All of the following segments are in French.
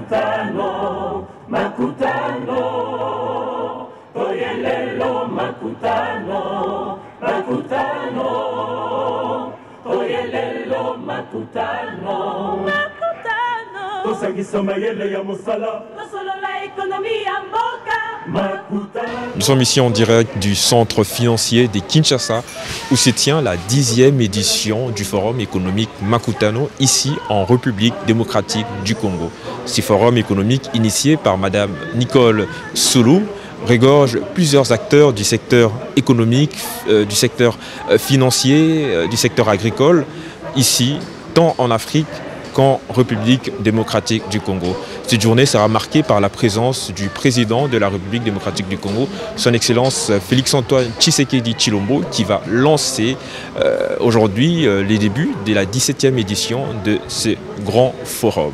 Makutano, Makutano, Toyelelo Makutano, Makutano, Toyelelo Makutano, Makutano, Tosangisa mayele ya mosala, Tosolola ekonomia mboka. Nous sommes ici en direct du centre financier de Kinshasa où se tient la 10e édition du forum économique Makutano ici en République démocratique du Congo. Ce forum économique initié par Madame Nicole Soulou regorge plusieurs acteurs du secteur économique, du secteur financier, du secteur agricole ici tant en Afrique qu'en République démocratique du Congo. Cette journée sera marquée par la présence du président de la République démocratique du Congo, son Excellence Félix-Antoine Tshisekedi Tshilombo, qui va lancer aujourd'hui les débuts de la 17e édition de ce grand forum.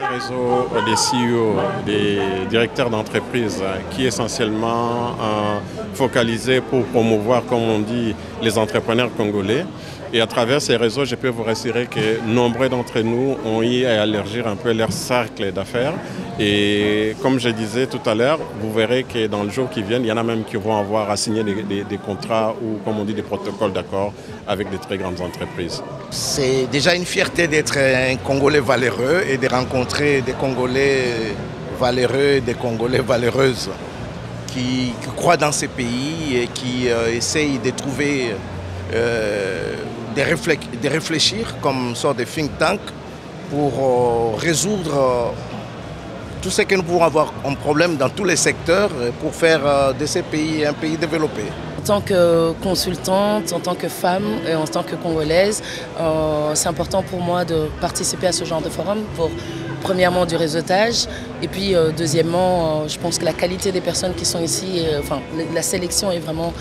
Un réseau des CEO, des directeurs d'entreprise qui est essentiellement focalisé pour promouvoir, comme on dit, les entrepreneurs congolais. Et à travers ces réseaux, je peux vous rassurer que nombreux d'entre nous ont eu à élargir un peu leur cercle d'affaires. Et comme je disais tout à l'heure, vous verrez que dans le jour qui vient, il y en a même qui vont avoir à signer des contrats ou, comme on dit, des protocoles d'accord avec des très grandes entreprises. C'est déjà une fierté d'être un Congolais valeureux et de rencontrer des Congolais valeureux, des Congolais valeureuses qui croient dans ces pays et qui essayent de trouver, de réfléchir comme une sorte de think tank pour résoudre tout ce que nous pouvons avoir en problème dans tous les secteurs pour faire de ces pays un pays développé. En tant que consultante, en tant que femme et en tant que Congolaise, c'est important pour moi de participer à ce genre de forum pour, premièrement, du réseautage et puis, deuxièmement, je pense que la qualité des personnes qui sont ici, enfin, la sélection est vraiment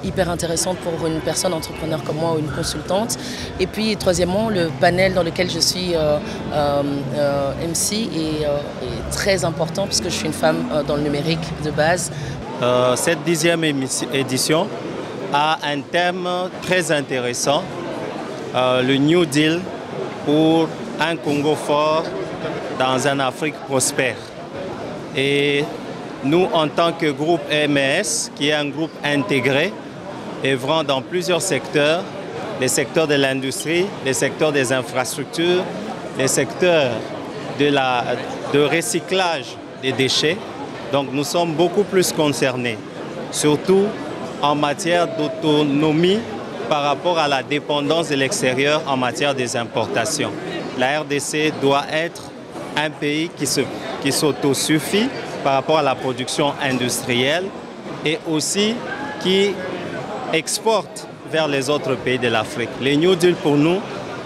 hyper intéressante pour une personne entrepreneur comme moi ou une consultante. Et puis, troisièmement, le panel dans lequel je suis MC est très important parce que je suis une femme dans le numérique de base. Cette 10e édition a un thème très intéressant, le New Deal pour un Congo fort dans une Afrique prospère. Et nous, en tant que groupe MES, qui est un groupe intégré, œuvrant dans plusieurs secteurs, les secteurs de l'industrie, les secteurs des infrastructures, les secteurs de recyclage des déchets. Donc nous sommes beaucoup plus concernés, surtout en matière d'autonomie par rapport à la dépendance de l'extérieur en matière des importations. La RDC doit être un pays qui s'autosuffit par rapport à la production industrielle et aussi qui exporte vers les autres pays de l'Afrique. Le New Deal pour nous,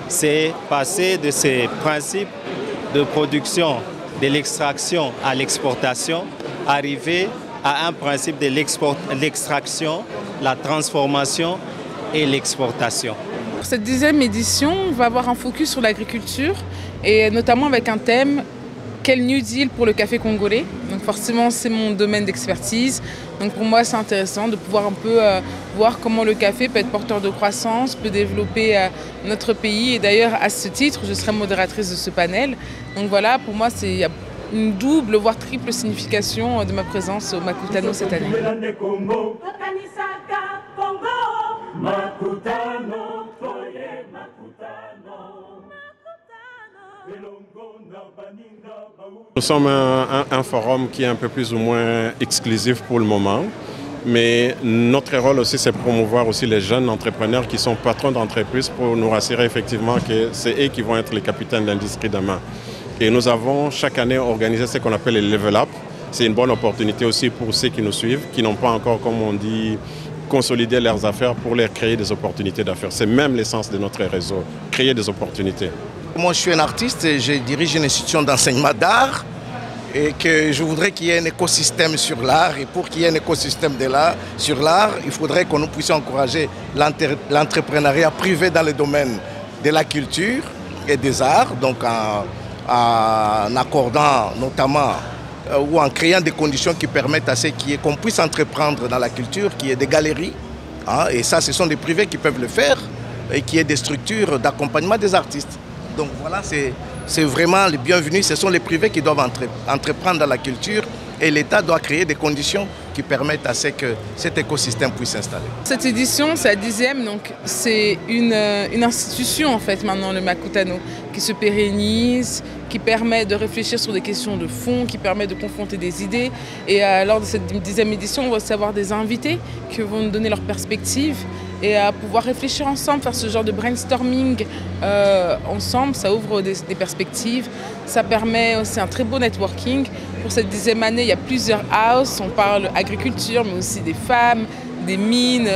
c'est passer de ces principes de production, de l'extraction à l'exportation, arriver à un principe de l'extraction, la transformation et l'exportation. Cette 10e édition va avoir un focus sur l'agriculture et notamment avec un thème « Quel New Deal pour le café congolais ?» Donc forcément c'est mon domaine d'expertise. Donc pour moi c'est intéressant de pouvoir un peu voir comment le café peut être porteur de croissance, peut développer notre pays. Et d'ailleurs à ce titre je serai modératrice de ce panel. Donc voilà, pour moi c'est une double voire triple signification de ma présence au Makutano cette année. Nous sommes un forum qui est un peu plus ou moins exclusif pour le moment, mais notre rôle aussi c'est promouvoir aussi les jeunes entrepreneurs qui sont patrons d'entreprise pour nous rassurer effectivement que c'est eux qui vont être les capitaines de l'industrie demain. Et nous avons chaque année organisé ce qu'on appelle les Level Up. C'est une bonne opportunité aussi pour ceux qui nous suivent, qui n'ont pas encore, comme on dit, consolidé leurs affaires pour leur créer des opportunités d'affaires. C'est même l'essence de notre réseau, créer des opportunités. Moi je suis un artiste et je dirige une institution d'enseignement d'art et que je voudrais qu'il y ait un écosystème sur l'art. Et pour qu'il y ait un écosystème sur l'art, il faudrait que nous puissions encourager l'entrepreneuriat privé dans le domaine de la culture et des arts, donc en accordant notamment ou en créant des conditions qui permettent à ceux qu'on puisse entreprendre dans la culture, qu'il y ait des galeries. Et ça, ce sont des privés qui peuvent le faire. et qu'il y ait des structures d'accompagnement des artistes. Donc voilà, c'est vraiment les bienvenus. Ce sont les privés qui doivent entreprendre dans la culture et l'État doit créer des conditions qui permettent à ce que cet écosystème puisse s'installer. Cette édition, c'est la 10e, donc c'est une institution en fait maintenant, le Makutano, qui se pérennise, qui permet de réfléchir sur des questions de fond, qui permet de confronter des idées. Et lors de cette 10e édition, on va aussi avoir des invités qui vont nous donner leurs perspectives et à pouvoir réfléchir ensemble, faire ce genre de brainstorming ensemble, ça ouvre des perspectives. Ça permet aussi un très beau networking. Pour cette 10e année, il y a plusieurs houses, on parle agriculture, mais aussi des femmes, des mines,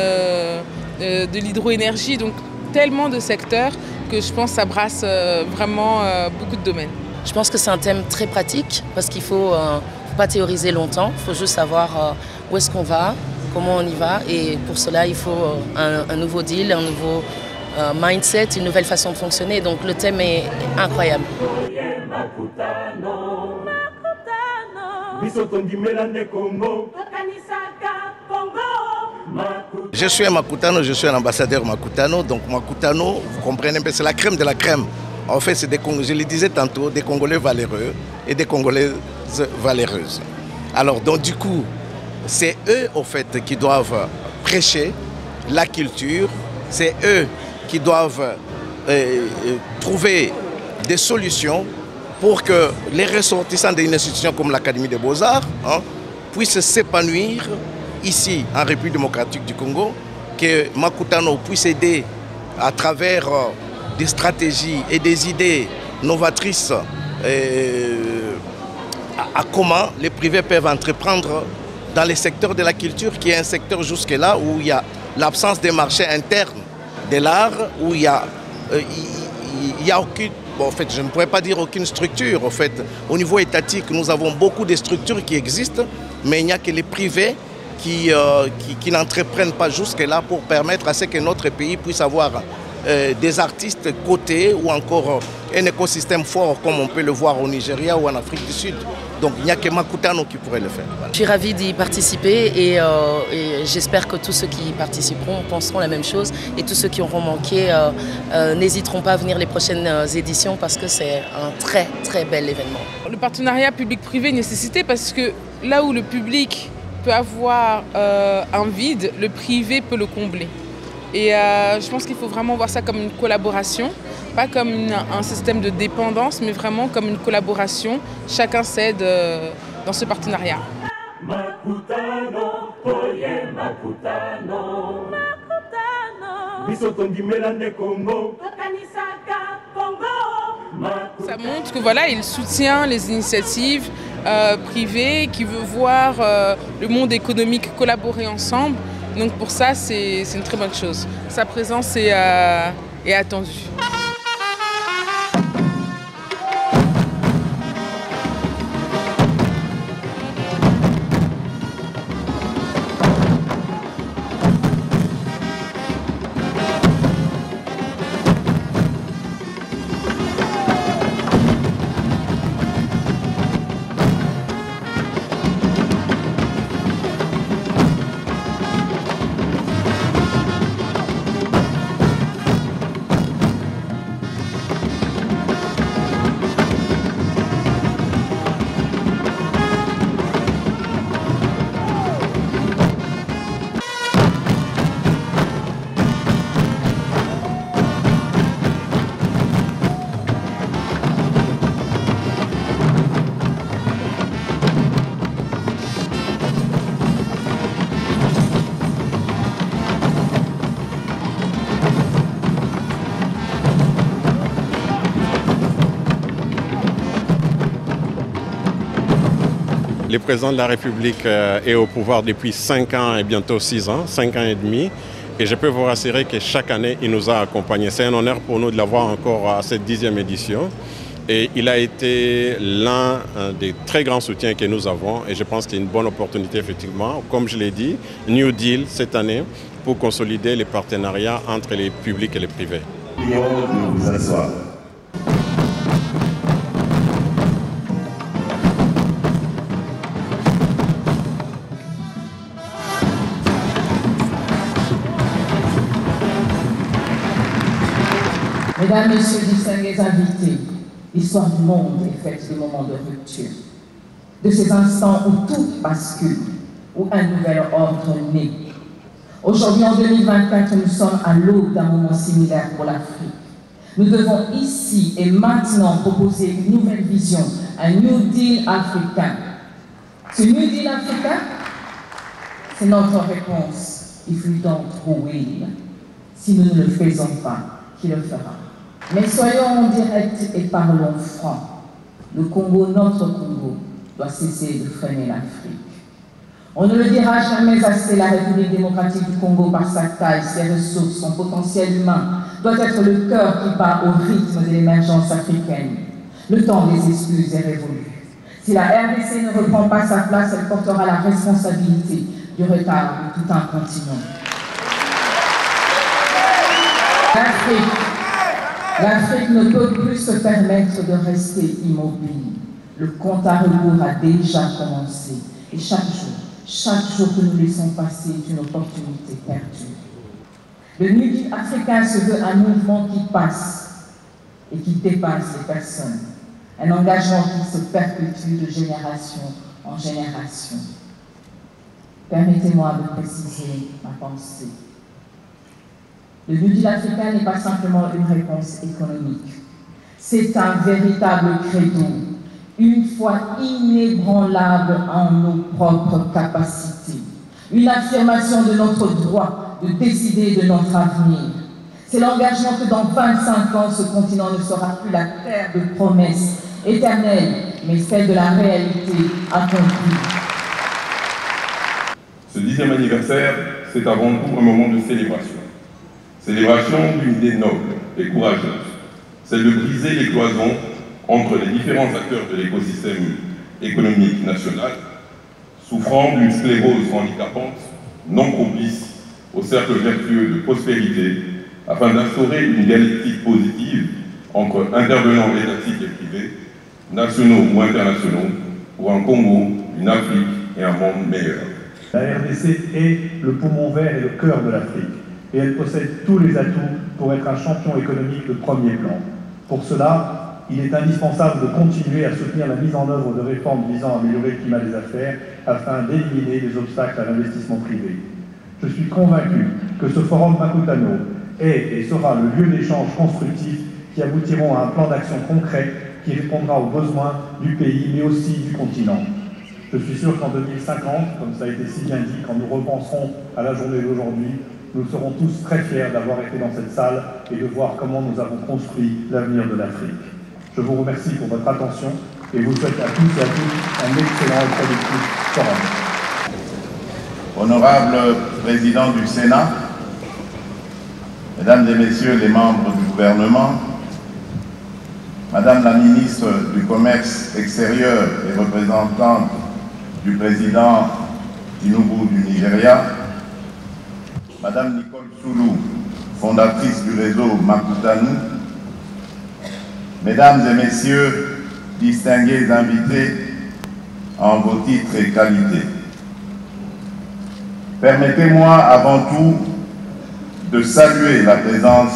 de l'hydroénergie, donc tellement de secteurs que je pense que ça brasse vraiment beaucoup de domaines. Je pense que c'est un thème très pratique parce qu'il ne faut pas théoriser longtemps, il faut juste savoir où est-ce qu'on va, comment on y va, et pour cela il faut un nouveau deal, un nouveau mindset, une nouvelle façon de fonctionner, donc le thème est incroyable. Je suis un Makutano, je suis un ambassadeur Makutano, donc Makutano, vous comprenez, c'est la crème de la crème. En fait, c'est je le disais tantôt, des Congolais valeureux et des Congolaises valeureuses. Alors, donc du coup, c'est eux, au fait, qui doivent prêcher la culture, c'est eux qui doivent trouver des solutions pour que les ressortissants d'une institution comme l'Académie des Beaux-Arts puissent s'épanouir ici, en République démocratique du Congo, que Makutano puisse aider à travers des stratégies et des idées novatrices à comment les privés peuvent entreprendre dans les secteurs de la culture, qui est un secteur jusque-là où il y a l'absence des marchés internes de l'art, où il y a aucune, bon, en fait, je ne pourrais pas dire aucune structure. En fait, au niveau étatique, nous avons beaucoup de structures qui existent, mais il n'y a que les privés qui n'entreprennent pas jusque-là pour permettre à ce que notre pays puisse avoir des artistes cotés ou encore un écosystème fort comme on peut le voir au Nigeria ou en Afrique du Sud. Donc il n'y a que Makutano qui pourrait le faire. Voilà. Je suis ravie d'y participer et j'espère que tous ceux qui y participeront penseront la même chose et tous ceux qui auront manqué n'hésiteront pas à venir les prochaines éditions parce que c'est un très très bel événement. Le partenariat public-privé est une nécessité parce que là où le public peut avoir un vide, le privé peut le combler. Et je pense qu'il faut vraiment voir ça comme une collaboration, pas comme un système de dépendance, mais vraiment comme une collaboration. Chacun s'aide dans ce partenariat. Ça montre que voilà, il soutient les initiatives privées, qui veut voir le monde économique collaborer ensemble. Donc pour ça, c'est une très bonne chose. Sa présence est attendue. Le président de la République est au pouvoir depuis 5 ans et bientôt 6 ans, 5 ans et demi. Et je peux vous rassurer que chaque année, il nous a accompagnés. C'est un honneur pour nous de l'avoir encore à cette 10e édition. Et il a été l'un des très grands soutiens que nous avons. Et je pense qu'il y a une bonne opportunité, effectivement, comme je l'ai dit, New Deal cette année, pour consolider les partenariats entre les publics et les privés. Vous asseoir. Mesdames, Messieurs, distingués invités, l'histoire du monde est faite de moments de rupture, de ces instants où tout bascule, où un nouvel ordre naît. Aujourd'hui, en 2024, nous sommes à l'aube d'un moment similaire pour l'Afrique. Nous devons ici et maintenant proposer une nouvelle vision, un New Deal africain. Ce New Deal africain, c'est notre réponse. If we don't, who will? Si nous ne le faisons pas, qui le fera? Mais soyons en direct et parlons franc. Le Congo, notre Congo, doit cesser de freiner l'Afrique. On ne le dira jamais assez, la République démocratique du Congo, par sa taille, ses ressources, son potentiel humain, doit être le cœur qui bat au rythme de l'émergence africaine. Le temps des excuses est révolu. Si la RDC ne reprend pas sa place, elle portera la responsabilité du retard de tout un continent. L'Afrique ne peut plus se permettre de rester immobile. Le compte à rebours a déjà commencé. Et chaque jour que nous laissons passer est une opportunité perdue. Le New Deal africain se veut un mouvement qui passe et qui dépasse les personnes. Un engagement qui se perpétue de génération en génération. Permettez-moi de préciser ma pensée. Le New Deal africain n'est pas simplement une réponse économique. C'est un véritable credo, une foi inébranlable en nos propres capacités, une affirmation de notre droit de décider de notre avenir. C'est l'engagement que dans 25 ans, ce continent ne sera plus la terre de promesses éternelles, mais celle de la réalité accomplie. Ce 10e anniversaire, c'est avant tout un moment de célébration. Célébration d'une idée noble et courageuse, celle de briser les cloisons entre les différents acteurs de l'écosystème économique national, souffrant d'une sclérose handicapante, non propice au cercle vertueux de prospérité, afin d'instaurer une dialectique positive entre intervenants étatiques et privés, nationaux ou internationaux, pour un Congo, une Afrique et un monde meilleur. La RDC est le poumon vert et le cœur de l'Afrique, et elle possède tous les atouts pour être un champion économique de premier plan. Pour cela, il est indispensable de continuer à soutenir la mise en œuvre de réformes visant à améliorer le climat des affaires afin d'éliminer les obstacles à l'investissement privé. Je suis convaincu que ce forum Makutano est et sera le lieu d'échanges constructifs qui aboutiront à un plan d'action concret qui répondra aux besoins du pays, mais aussi du continent. Je suis sûr qu'en 2050, comme ça a été si bien dit, quand nous repenserons à la journée d'aujourd'hui, nous serons tous très fiers d'avoir été dans cette salle et de voir comment nous avons construit l'avenir de l'Afrique. Je vous remercie pour votre attention et vous souhaite à tous et à toutes un excellent et productif forum. Honorable Président du Sénat, Mesdames et Messieurs les membres du gouvernement, Madame la Ministre du Commerce extérieur et représentante du Président Tinubu du Nigeria, Madame Nicole Soulou, fondatrice du réseau Makutano, Mesdames et Messieurs, distingués invités en vos titres et qualités. Permettez-moi avant tout de saluer la présence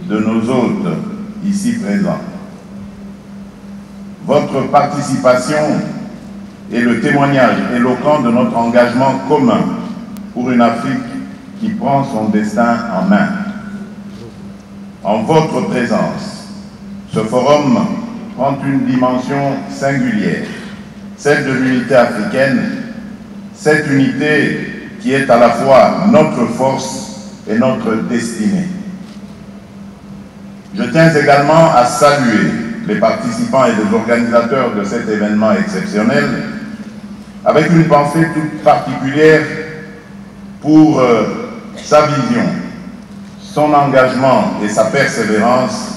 de nos hôtes ici présents. Votre participation est le témoignage éloquent de notre engagement commun pour une Afrique qui prend son destin en main. En votre présence, ce forum prend une dimension singulière, celle de l'unité africaine, cette unité qui est à la fois notre force et notre destinée. Je tiens également à saluer les participants et les organisateurs de cet événement exceptionnel, avec une pensée toute particulière pour sa vision, son engagement et sa persévérance,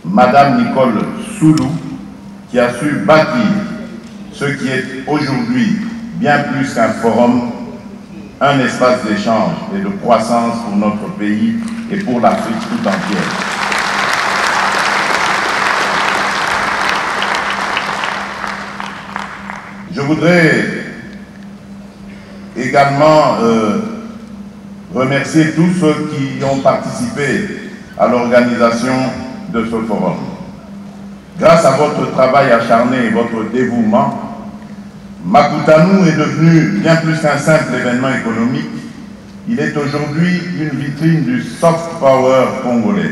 Madame Nicole Soulou, qui a su bâtir ce qui est aujourd'hui bien plus qu'un forum, un espace d'échange et de croissance pour notre pays et pour l'Afrique tout entière. Je voudrais également remercier tous ceux qui ont participé à l'organisation de ce forum. Grâce à votre travail acharné et votre dévouement, Makutano est devenu bien plus qu'un simple événement économique. Il est aujourd'hui une vitrine du soft power congolais,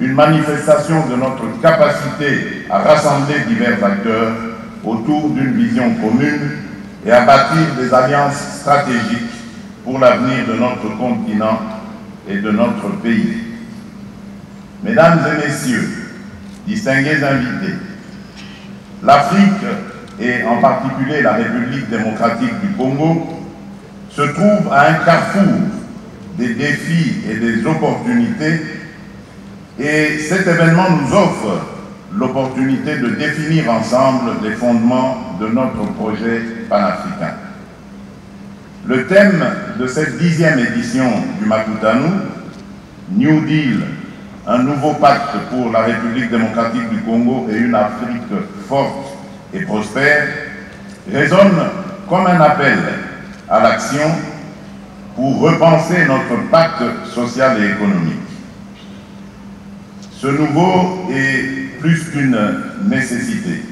une manifestation de notre capacité à rassembler divers acteurs autour d'une vision commune et à bâtir des alliances stratégiques pour l'avenir de notre continent et de notre pays. Mesdames et messieurs, distingués invités, l'Afrique, et en particulier la République démocratique du Congo, se trouve à un carrefour des défis et des opportunités, et cet événement nous offre l'opportunité de définir ensemble les fondements de notre projet panafricain. Le thème de cette 10e édition du Makutano, New Deal, un nouveau pacte pour la République démocratique du Congo et une Afrique forte et prospère, résonne comme un appel à l'action pour repenser notre pacte social et économique. Ce nouveau est plus qu'une nécessité.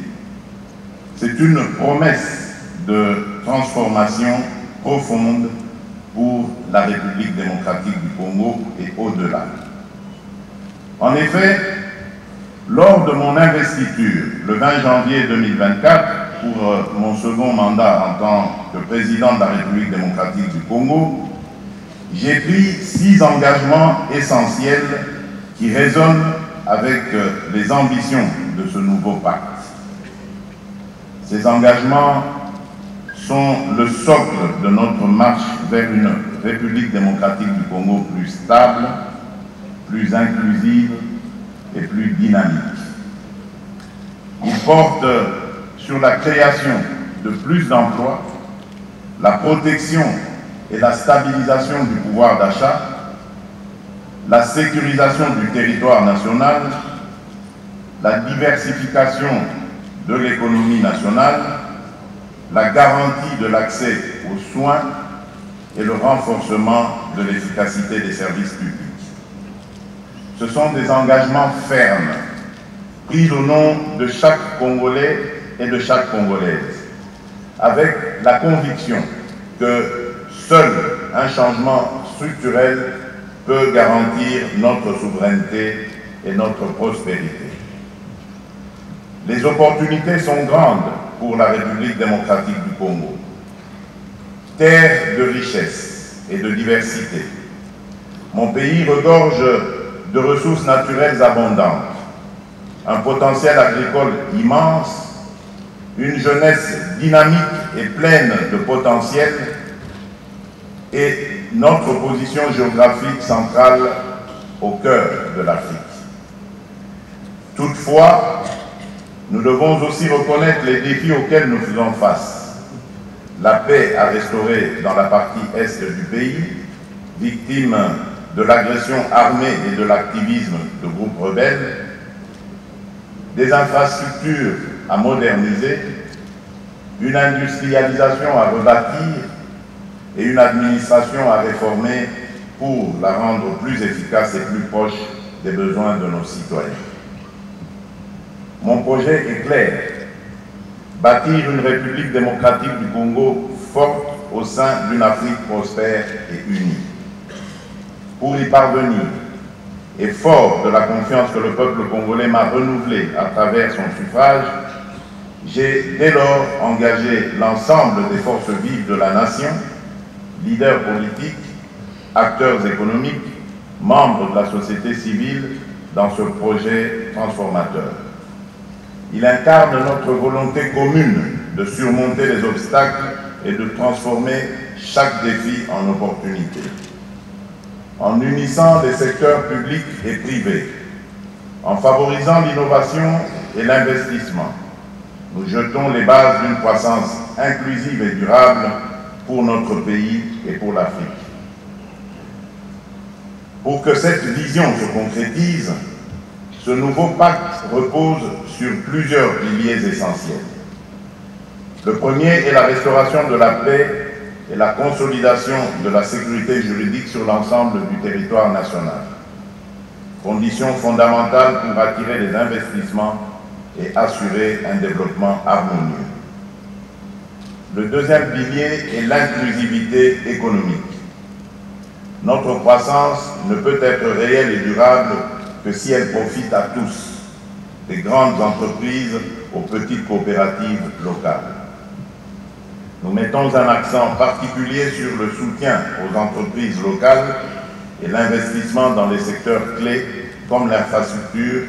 C'est une promesse de transformation profonde pour la République démocratique du Congo et au-delà. En effet, lors de mon investiture, le 20 janvier 2024, pour mon second mandat en tant que président de la République démocratique du Congo, j'ai pris 6 engagements essentiels qui résonnent avec les ambitions de ce nouveau pacte. Ces engagements sont le socle de notre marche vers une République démocratique du Congo plus stable, plus inclusive et plus dynamique. Il porte sur la création de plus d'emplois, la protection et la stabilisation du pouvoir d'achat, la sécurisation du territoire national, la diversification de l'économie nationale, la garantie de l'accès aux soins et le renforcement de l'efficacité des services publics. Ce sont des engagements fermes, pris au nom de chaque Congolais et de chaque Congolaise, avec la conviction que seul un changement structurel peut garantir notre souveraineté et notre prospérité. Les opportunités sont grandes pour la République démocratique du Congo. Terre de richesse et de diversité, mon pays regorge de ressources naturelles abondantes, un potentiel agricole immense, une jeunesse dynamique et pleine de potentiel et notre position géographique centrale au cœur de l'Afrique. Toutefois, nous devons aussi reconnaître les défis auxquels nous faisons face. La paix à restaurer dans la partie est du pays, victime de l'agression armée et de l'activisme de groupes rebelles, des infrastructures à moderniser, une industrialisation à rebâtir et une administration à réformer pour la rendre plus efficace et plus proche des besoins de nos citoyens. Mon projet est clair, bâtir une République démocratique du Congo forte au sein d'une Afrique prospère et unie. Pour y parvenir, et fort de la confiance que le peuple congolais m'a renouvelée à travers son suffrage, j'ai dès lors engagé l'ensemble des forces vives de la nation, leaders politiques, acteurs économiques, membres de la société civile dans ce projet transformateur. Il incarne notre volonté commune de surmonter les obstacles et de transformer chaque défi en opportunité. En unissant les secteurs publics et privés, en favorisant l'innovation et l'investissement, nous jetons les bases d'une croissance inclusive et durable pour notre pays et pour l'Afrique. Pour que cette vision se concrétise, ce nouveau pacte repose sur plusieurs piliers essentiels. Le premier est la restauration de la paix et la consolidation de la sécurité juridique sur l'ensemble du territoire national. condition fondamentale pour attirer les investissements et assurer un développement harmonieux. Le deuxième pilier est l'inclusivité économique. Notre croissance ne peut être réelle et durable que si elle profite à tous, des grandes entreprises aux petites coopératives locales. Nous mettons un accent particulier sur le soutien aux entreprises locales et l'investissement dans les secteurs clés comme l'agriculture,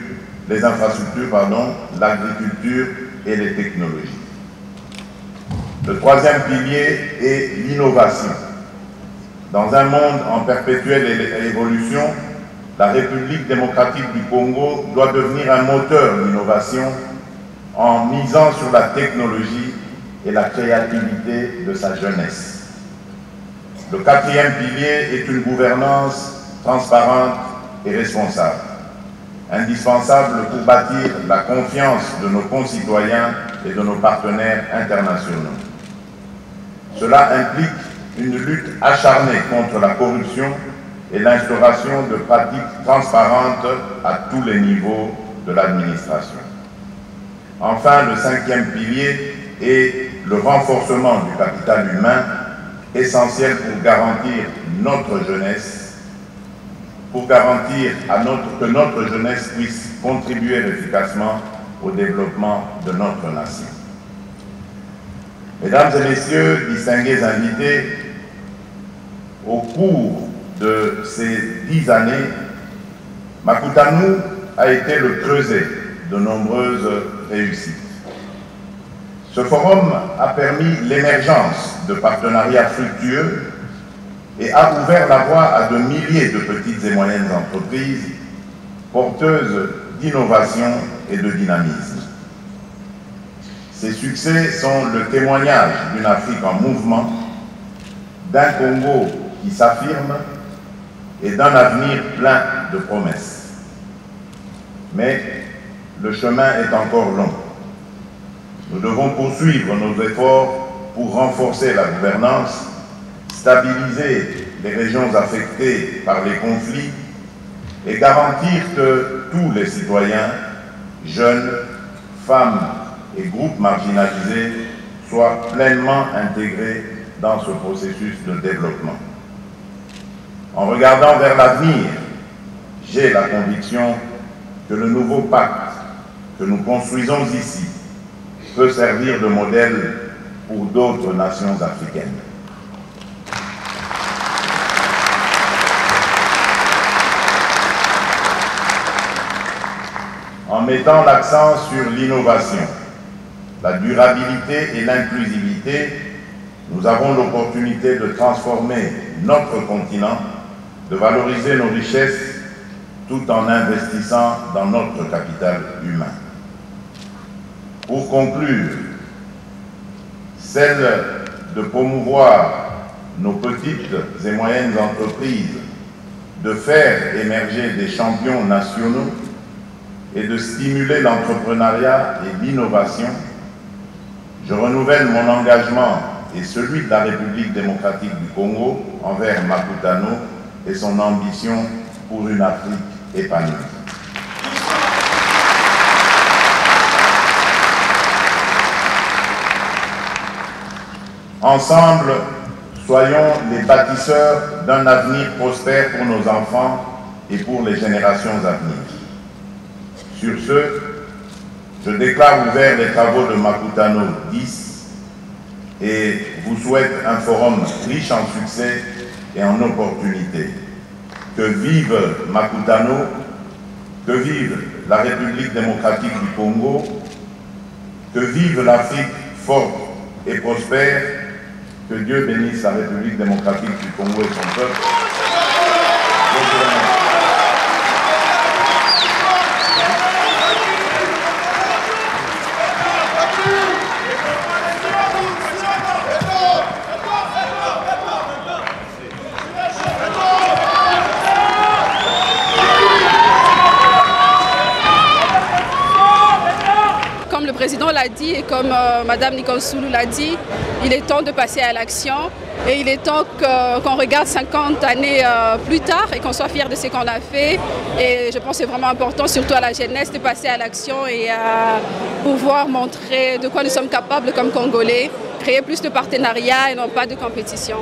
l'agriculture et les technologies. Le troisième pilier est l'innovation. Dans un monde en perpétuelle évolution, la République démocratique du Congo doit devenir un moteur d'innovation en misant sur la technologie et la créativité de sa jeunesse. Le quatrième pilier est une gouvernance transparente et responsable, indispensable pour bâtir la confiance de nos concitoyens et de nos partenaires internationaux. Cela implique une lutte acharnée contre la corruption et l'instauration de pratiques transparentes à tous les niveaux de l'administration. Enfin, le cinquième pilier est le renforcement du capital humain, essentiel pour garantir notre jeunesse, que notre jeunesse puisse contribuer efficacement au développement de notre nation. Mesdames et messieurs, distingués invités, au cours de ces 10 années, Makutano a été le creuset de nombreuses réussites. Ce forum a permis l'émergence de partenariats fructueux et a ouvert la voie à de milliers de petites et moyennes entreprises porteuses d'innovation et de dynamisme. Ces succès sont le témoignage d'une Afrique en mouvement, d'un Congo qui s'affirme et d'un avenir plein de promesses. Mais le chemin est encore long. Nous devons poursuivre nos efforts pour renforcer la gouvernance, stabiliser les régions affectées par les conflits et garantir que tous les citoyens, jeunes, femmes et groupes marginalisés soient pleinement intégrés dans ce processus de développement. En regardant vers l'avenir, j'ai la conviction que le nouveau pacte que nous construisons ici peut servir de modèle pour d'autres nations africaines. En mettant l'accent sur l'innovation, la durabilité et l'inclusivité, nous avons l'opportunité de transformer notre continent, de valoriser nos richesses tout en investissant dans notre capital humain. Pour conclure, celle de promouvoir nos petites et moyennes entreprises, de faire émerger des champions nationaux et de stimuler l'entrepreneuriat et l'innovation, je renouvelle mon engagement et celui de la République démocratique du Congo envers Makutano et son ambition pour une Afrique épanouie. Ensemble, soyons les bâtisseurs d'un avenir prospère pour nos enfants et pour les générations à venir. Sur ce, je déclare ouvert les travaux de Makutano 10 et vous souhaite un forum riche en succès et en opportunités. Que vive Makutano, que vive la République démocratique du Congo, que vive l'Afrique forte et prospère, que Dieu bénisse la République démocratique du Congo et son peuple. président l'a dit et comme Madame Nicole Soulou l'a dit, il est temps de passer à l'action et il est temps qu'on regarde 50 années plus tard et qu'on soit fiers de ce qu'on a fait. Et je pense que c'est vraiment important, surtout à la jeunesse, de passer à l'action et pouvoir montrer de quoi nous sommes capables comme Congolais, créer plus de partenariats et non pas de compétition.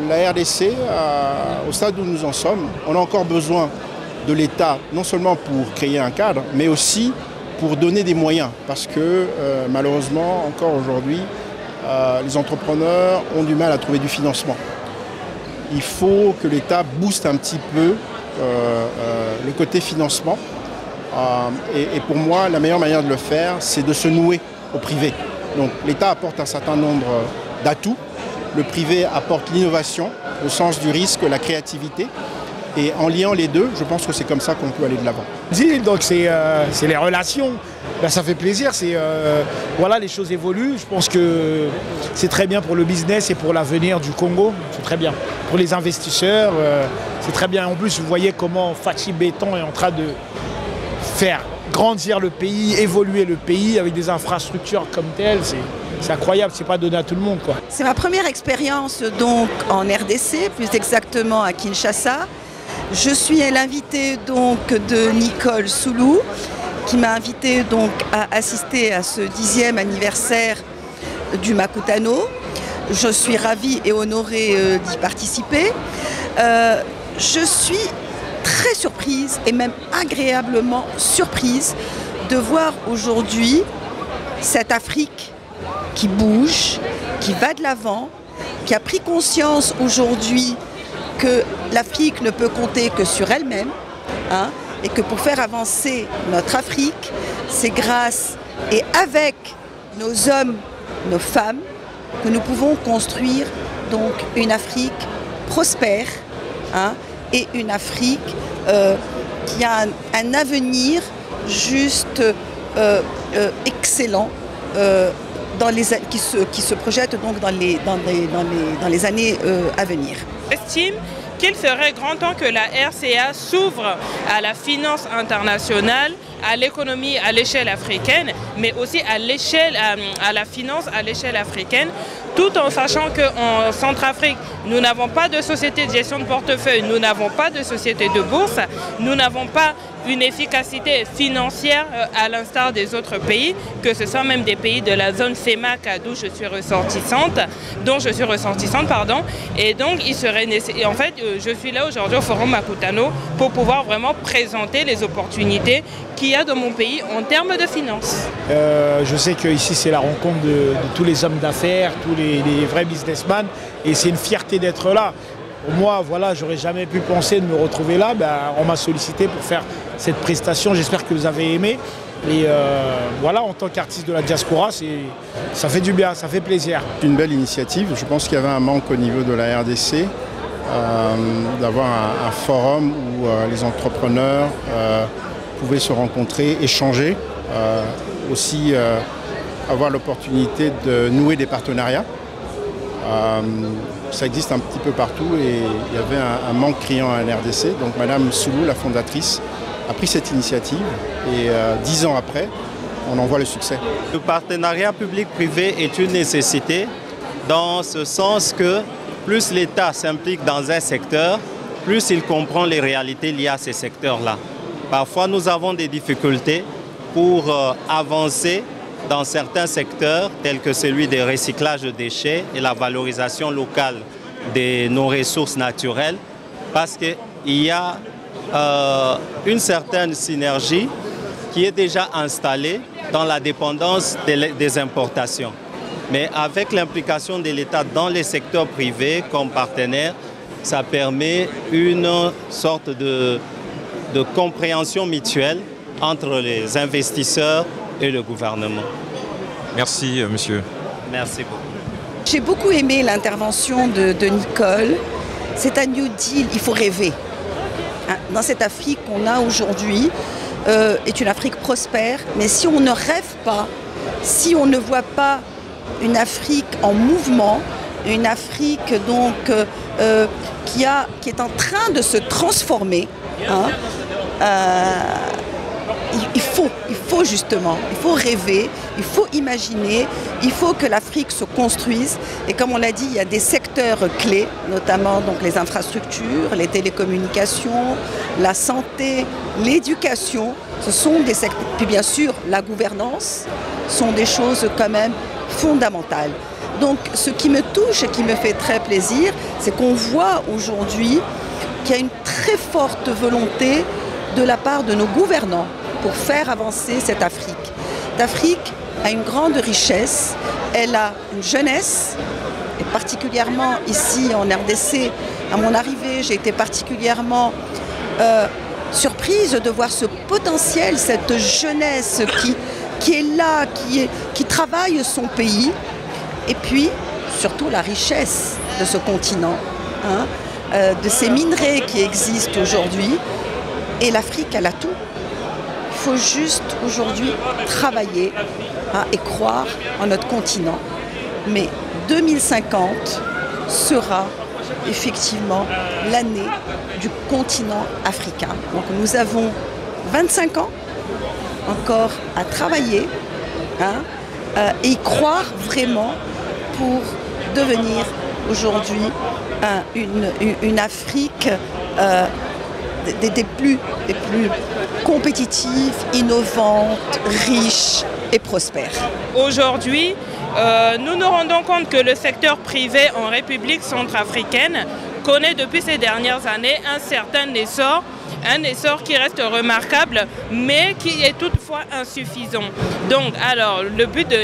La RDC, au stade où nous en sommes, on a encore besoin de l'État, non seulement pour créer un cadre, mais aussi pour donner des moyens. Parce que malheureusement, encore aujourd'hui, les entrepreneurs ont du mal à trouver du financement. Il faut que l'État booste un petit peu le côté financement. Et pour moi, la meilleure manière de le faire, c'est de se nouer au privé. Donc l'État apporte un certain nombre d'atouts. Le privé apporte l'innovation, le sens du risque, la créativité. Et en liant les deux, je pense que c'est comme ça qu'on peut aller de l'avant. Donc c'est les relations. Ben, ça fait plaisir. Voilà, les choses évoluent. Je pense que c'est très bien pour le business et pour l'avenir du Congo. C'est très bien. Pour les investisseurs, c'est très bien. En plus, vous voyez comment Fachi Béton est en train de faire grandir le pays, évoluer le pays avec des infrastructures comme telles. C'est incroyable, c'est pas donné à tout le monde, quoi. C'est ma première expérience donc en RDC, plus exactement à Kinshasa. Je suis l'invitée donc de Nicole Soulou, qui m'a invitée donc à assister à ce 10e anniversaire du Makutano. Je suis ravie et honorée d'y participer. Je suis très surprise et même agréablement surprise de voir aujourd'hui cette Afrique qui bouge, qui va de l'avant, qui a pris conscience aujourd'hui que l'Afrique ne peut compter que sur elle-même, hein, et que pour faire avancer notre Afrique, c'est grâce et avec nos hommes, nos femmes, que nous pouvons construire donc une Afrique prospère, hein, et une Afrique qui a un avenir juste excellent, qui se projette donc dans les années à venir. J'estime qu'il serait grand temps que la RCA s'ouvre à la finance internationale, à l'économie à l'échelle africaine, mais aussi à la finance à l'échelle africaine, tout en sachant qu'en Centrafrique, nous n'avons pas de société de gestion de portefeuille, nous n'avons pas de société de bourse, nous n'avons pas une efficacité financière à l'instar des autres pays, que ce soit même des pays de la zone CEMAC dont je suis ressortissante, et donc il serait nécessaire. En fait, je suis là aujourd'hui au Forum Makutano pour pouvoir vraiment présenter les opportunités qu'il y a dans mon pays en termes de finances. Je sais qu'ici c'est la rencontre de tous les hommes d'affaires, tous les vrais businessmen, et c'est une fierté d'être là. Pour moi, voilà, j'aurais jamais pu penser de me retrouver là. Ben, on m'a sollicité pour faire cette prestation. J'espère que vous avez aimé. Et voilà, en tant qu'artiste de la diaspora, ça fait du bien, ça fait plaisir. C'est une belle initiative. Je pense qu'il y avait un manque au niveau de la RDC, d'avoir un forum où les entrepreneurs pouvaient se rencontrer, échanger, aussi avoir l'opportunité de nouer des partenariats. Ça existe un petit peu partout et il y avait un manque criant à la RDC. Donc Madame Soulou, la fondatrice, a pris cette initiative et 10 ans après, on en voit le succès. Le partenariat public-privé est une nécessité dans ce sens que plus l'État s'implique dans un secteur, plus il comprend les réalités liées à ces secteurs-là. Parfois, nous avons des difficultés pour avancer dans certains secteurs, tels que celui des recyclages de déchets et la valorisation locale de nos ressources naturelles, parce qu'il y a une certaine synergie qui est déjà installée dans la dépendance des importations. Mais avec l'implication de l'État dans les secteurs privés comme partenaire, ça permet une sorte de compréhension mutuelle entre les investisseurs et le gouvernement. Merci, monsieur. Merci beaucoup. J'ai beaucoup aimé l'intervention de Nicole. C'est un New Deal, il faut rêver. Dans cette Afrique qu'on a aujourd'hui, est une Afrique prospère, mais si on ne rêve pas, si on ne voit pas une Afrique en mouvement, une Afrique donc qui est en train de se transformer, hein, il faut justement, il faut rêver, il faut imaginer, il faut que l'Afrique se construise. Et comme on l'a dit, il y a des secteurs clés, notamment donc les infrastructures, les télécommunications, la santé, l'éducation. Ce sont des secteurs, puis bien sûr la gouvernance, sont des choses quand même fondamentales. Donc ce qui me touche et qui me fait très plaisir, c'est qu'on voit aujourd'hui qu'il y a une très forte volonté de la part de nos gouvernants pour faire avancer cette Afrique. L'Afrique a une grande richesse, elle a une jeunesse, et particulièrement ici en RDC, à mon arrivée, j'ai été particulièrement surprise de voir ce potentiel, cette jeunesse qui est là, qui travaille son pays, et puis surtout la richesse de ce continent, de ces minerais qui existent aujourd'hui. Et l'Afrique, elle a tout. Il faut juste aujourd'hui travailler et croire en notre continent. Mais 2050 sera effectivement l'année du continent africain. Donc nous avons 25 ans encore à travailler et y croire vraiment pour devenir aujourd'hui une Afrique des plus compétitives, innovantes, riches et prospères. Aujourd'hui, nous nous rendons compte que le secteur privé en République centrafricaine connaît depuis ces dernières années un certain essor, un essor qui reste remarquable, mais qui est toutefois insuffisant. Donc, alors, le but de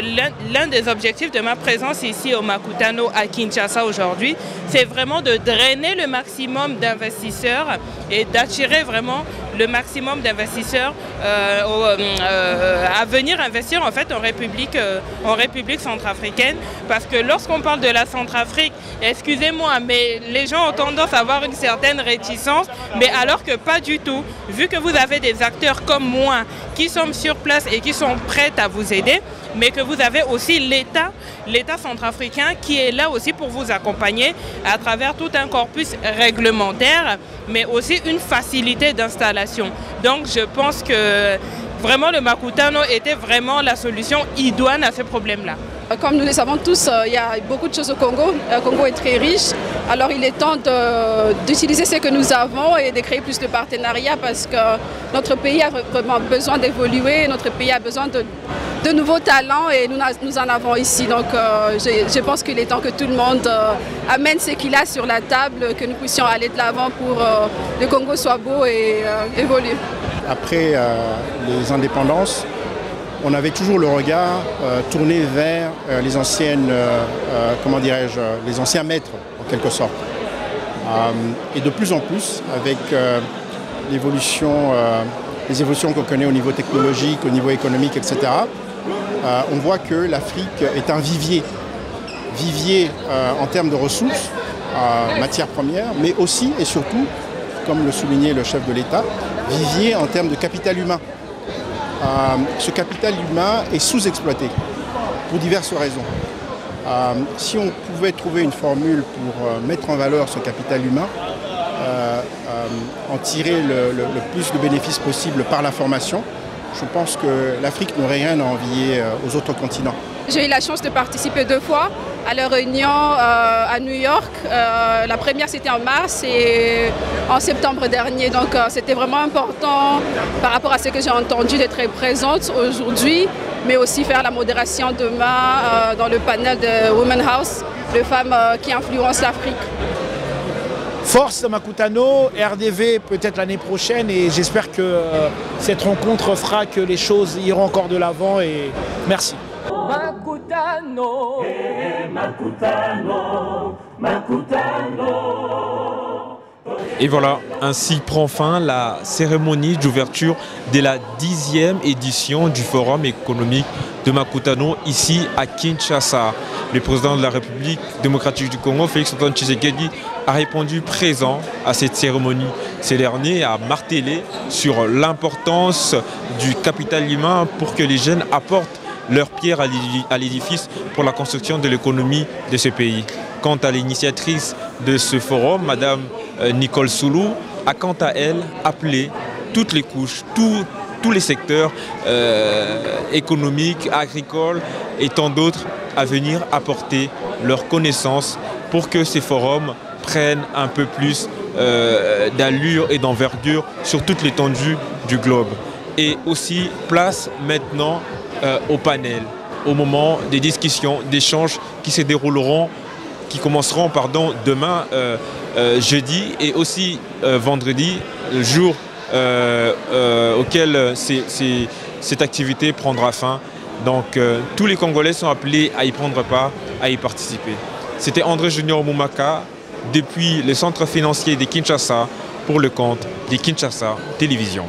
l'un des objectifs de ma présence ici au Makutano à Kinshasa aujourd'hui, c'est vraiment de drainer le maximum d'investisseurs et d'attirer vraiment le maximum d'investisseurs à venir investir en fait en République centrafricaine, parce que lorsqu'on parle de la Centrafrique, excusez-moi, mais les gens ont tendance à avoir une certaine réticence, mais alors que pas du tout, vu que vous avez des acteurs comme moi qui sont sur place et qui sont prêts à vous aider, mais que vous avez aussi l'État centrafricain qui est là aussi pour vous accompagner à travers tout un corpus réglementaire, mais aussi une facilité d'installation. Donc je pense que vraiment le Makutano était vraiment la solution idoine à ce problème-là. Comme nous le savons tous, il y a beaucoup de choses au Congo. Le Congo est très riche. Alors il est temps d'utiliser ce que nous avons et de créer plus de partenariats, parce que notre pays a vraiment besoin d'évoluer, notre pays a besoin de nouveaux talents et nous en avons ici. Donc je pense qu'il est temps que tout le monde amène ce qu'il a sur la table, que nous puissions aller de l'avant pour que le Congo soit beau et évolue. Après les indépendances, on avait toujours le regard tourné vers les anciennes, comment dirais-je, les anciens maîtres en quelque sorte. Et de plus en plus, avec les évolutions qu'on connaît au niveau technologique, au niveau économique, etc., on voit que l'Afrique est un vivier en termes de ressources, matières premières, mais aussi et surtout, comme le soulignait le chef de l'État, vivier en termes de capital humain. Ce capital humain est sous-exploité pour diverses raisons. Si on pouvait trouver une formule pour mettre en valeur ce capital humain, en tirer le plus de bénéfices possible par la formation, je pense que l'Afrique n'aurait rien à envier aux autres continents. J'ai eu la chance de participer 2 fois à la réunion à New York. La première c'était en mars et en septembre dernier. Donc c'était vraiment important par rapport à ce que j'ai entendu d'être présente aujourd'hui, mais aussi faire la modération demain dans le panel de Women House, de femmes qui influencent l'Afrique. Force Makutano, RDV peut-être l'année prochaine, et j'espère que cette rencontre fera que les choses iront encore de l'avant, et merci. Makutano, Makutano, Makutano. Et voilà, ainsi prend fin la cérémonie d'ouverture de la 10e édition du Forum économique de Makutano ici à Kinshasa. Le président de la République démocratique du Congo, Félix-Antoine Tshisekedi, a répondu présent à cette cérémonie. Ce dernier a martelé sur l'importance du capital humain pour que les jeunes apportent leur pierre à l'édifice pour la construction de l'économie de ce pays. Quant à l'initiatrice de ce forum, Madame Nicole Soulou, a quant à elle appelé toutes les couches, tous tous les secteurs économiques, agricoles et tant d'autres à venir apporter leurs connaissances pour que ces forums prennent un peu plus d'allure et d'envergure sur toute l'étendue du globe. Et aussi place maintenant au panel, au moment des discussions, d'échanges qui se dérouleront, qui commenceront demain, jeudi, et aussi vendredi, le jour auquel cette activité prendra fin. Donc tous les Congolais sont appelés à y prendre part, à y participer. C'était André Junior Moumaka depuis le centre financier de Kinshasa pour le compte de Kinshasa Télévision.